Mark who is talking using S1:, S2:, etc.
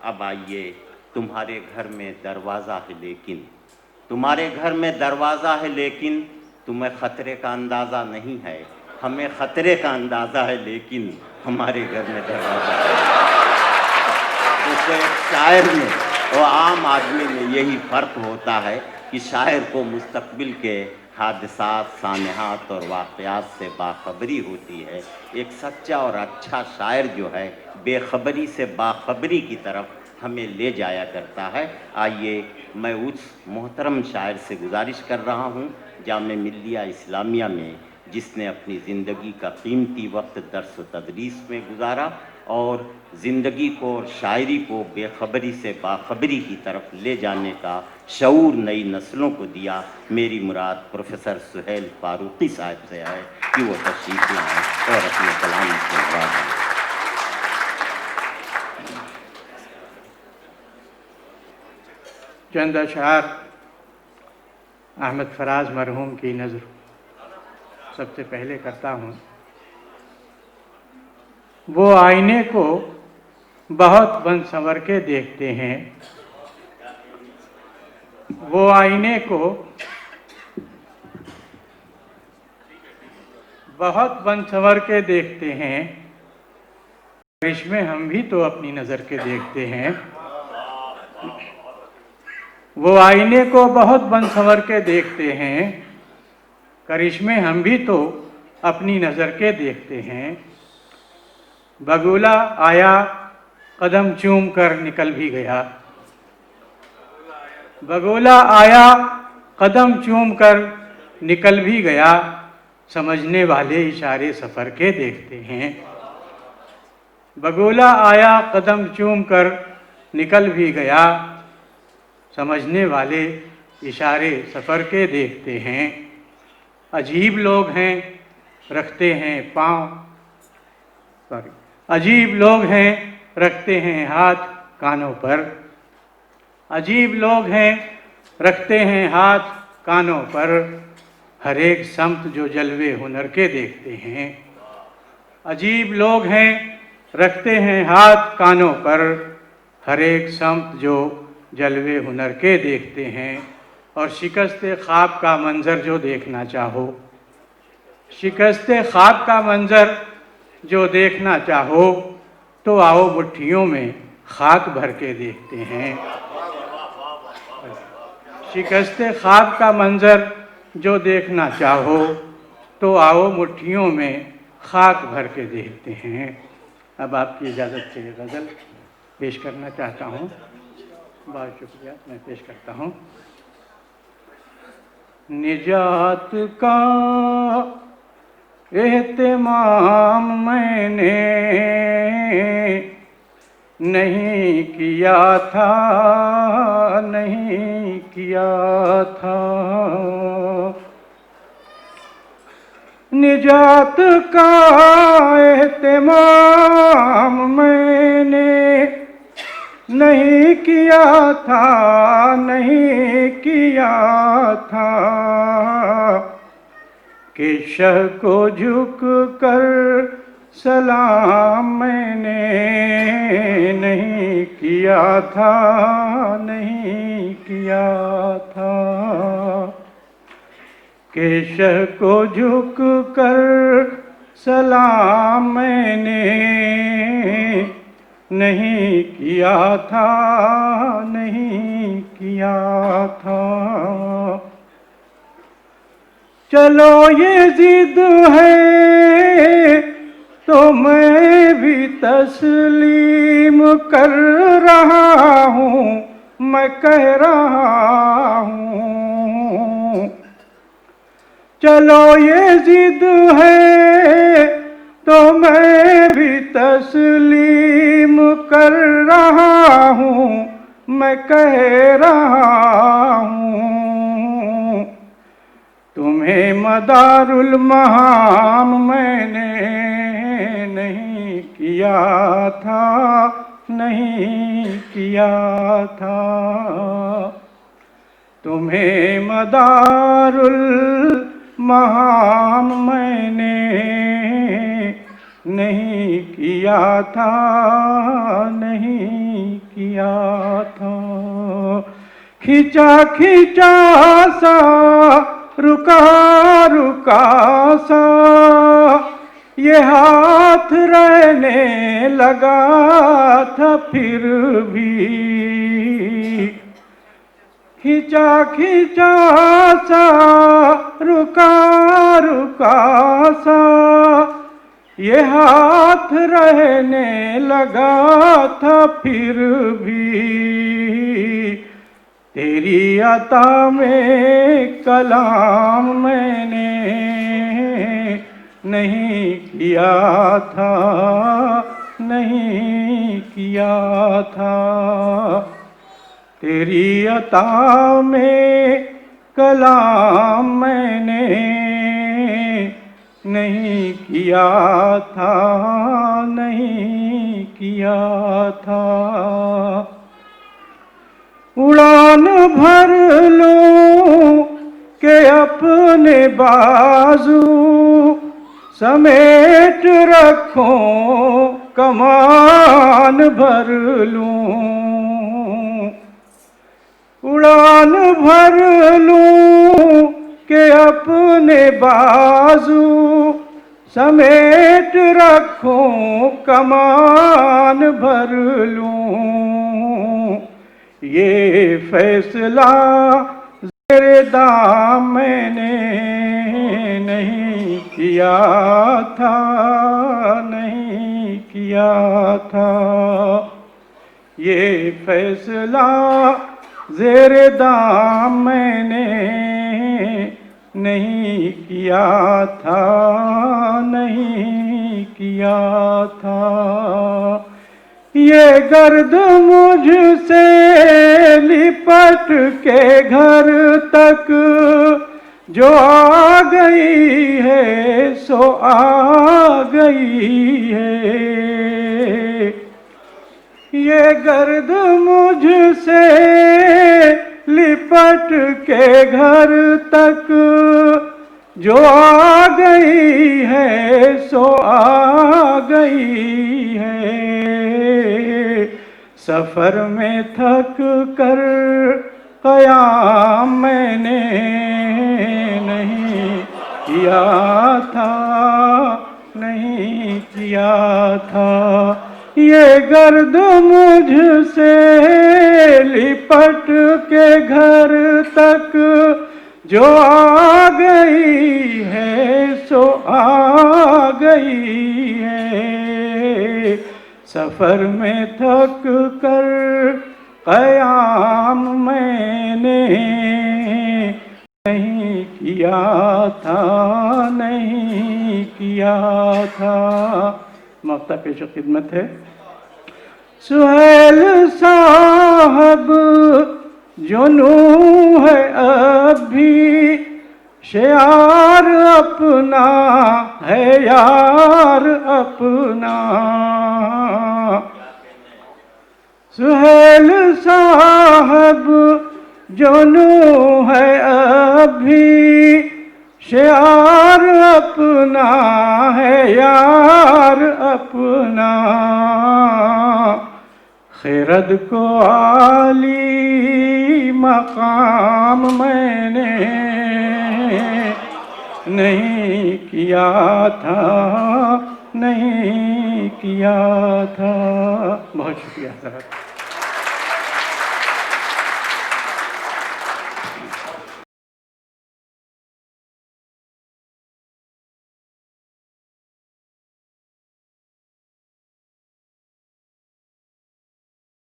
S1: अब आइए, तुम्हारे घर में दरवाज़ा है लेकिन, तुम्हारे घर में दरवाज़ा है लेकिन तुम्हें ख़तरे का अंदाज़ा नहीं है। हमें ख़तरे का अंदाज़ा है लेकिन हमारे घर में दरवाज़ा है। जैसे एक शायर में और आम आदमी में यही फ़र्क होता है कि शायर को मुस्तक़बिल के हादसात, सानहात और वाक़यात से बाख़बरी होती है। एक सच्चा और अच्छा शायर जो है बेख़बरी से बाख़बरी की तरफ हमें ले जाया करता है। आइए, मैं उस मोहतरम शायर से गुज़ारिश कर रहा हूँ जामे मिल्लिया इस्लामिया में, जिसने अपनी ज़िंदगी का कीमती वक्त दर्स व तदरीस में गुज़ारा और ज़िंदगी को और शायरी को बेख़बरी से बाख़बरी की तरफ ले जाने का शऊर नई नस्लों को दिया। मेरी मुराद प्रोफेसर सुहेल फारूकी साहब से है कि वो तशरीफ़ लाएँ और अपने कलाम से नवाज़ें।
S2: चंद अशआर अहमद फराज मरहूम की नज़र सबसे पहले करता हूँ। वो आईने को बहुत बन संवर के देखते हैं, वो आईने को बहुत बन संवर के देखते हैं, इसमें हम भी तो अपनी नज़र के देखते हैं। वो आईने को बहुत बन संवर के देखते हैं, करिश्मे हम भी तो अपनी नज़र के देखते हैं। बगुला आया कदम चूम कर निकल भी गया, बगुला आया कदम चूम कर निकल भी गया, समझने वाले इशारे सफ़र के देखते हैं। बगुला आया कदम चूम कर निकल भी गया, समझने वाले इशारे सफ़र के देखते हैं। अजीब लोग हैं रखते हैं अजीब लोग हैं रखते हैं हाथ कानों पर, अजीब लोग हैं रखते हैं हाथ कानों पर, हर एक समत जो जलवे हुनर के देखते हैं। अजीब लोग हैं रखते हैं हाथ कानों पर, हर एक समत जो जलवे हुनर के देखते हैं। और शिकस्ते ख्वाब का मंज़र जो देखना चाहो, शिकस्ते ख्वाब का मंज़र जो देखना चाहो, तो आओ मुट्ठियों में खाक भर के देखते हैं। शिकस्ते ख्वाब का मंज़र जो देखना चाहो, तो आओ मुट्ठियों में खाक भर के देखते हैं। अब आपकी इजाज़त से गज़ल पेश करना चाहता हूँ। बहुत शुक्रिया, मैं पेश करता हूँ। निजात का एहतमाम मैंने नहीं किया था, नहीं किया था। निजात का एहतमाम मैंने नहीं किया था, नहीं किया था, कि शह को झुक कर सलाम मैंने नहीं किया था, नहीं किया था, कि शह को झुक कर सलाम मैंने नहीं किया था, नहीं किया था। चलो ये जिद है तो मैं भी तस्लीम कर रहा हूँ, मैं कह रहा हूँ। चलो ये जिद है तो मैं भी तस्लीम कर रहा हूँ, मैं कह रहा हूँ। तुम्हें मदारुल महाम मैंने नहीं किया था, नहीं किया था। तुम्हें मदारुल महाम मैंने नहीं किया था, नहीं किया था। खींचा खींचा सा, रुका रुका सा, ये हाथ रहने लगा था फिर भी। खींचा खींचा सा, रुका रुका सा, ये हाथ रहने लगा था फिर भी। तेरी अता में कलाम मैंने नहीं किया था, नहीं किया था। तेरी अता में कलाम मैंने नहीं किया था, नहीं किया था। उड़ान भर लूं के अपने बाजू, समेट रखूं कमान भर लूं। उड़ान भर लूं के अपने बाजू, समेट रखूं कमान भर लूं। ये फैसला ज़ेरे दाम मैंने नहीं किया था, नहीं किया था। ये फैसला ज़ेरे दाम मैंने नहीं किया था, नहीं किया था। ये गर्द मुझसे लिपट के घर तक जो आ गई है सो आ गई है। ये गर्द मुझसे लिपट के घर तक जो आ गई है सो आ गई है। सफर में थक कर क़याम मैंने नहीं किया था, नहीं किया था। ये गर्द मुझसे लिपट के घर तक जो आ गई है सो आ गई है। सफर में थक कर क़याम मैंने नहीं किया था, नहीं किया था। मफ्ता पेश खिदमत है। सुहेल साहब जुनू है अब भी, शेयार अपना है यार अपना। सुहेल साहब जुनू है अब भी, शेयार अपना है यार अपना। खिरद को आली मकाम मैंने नहीं किया था, नहीं किया था। बहुत शुक्रिया सर।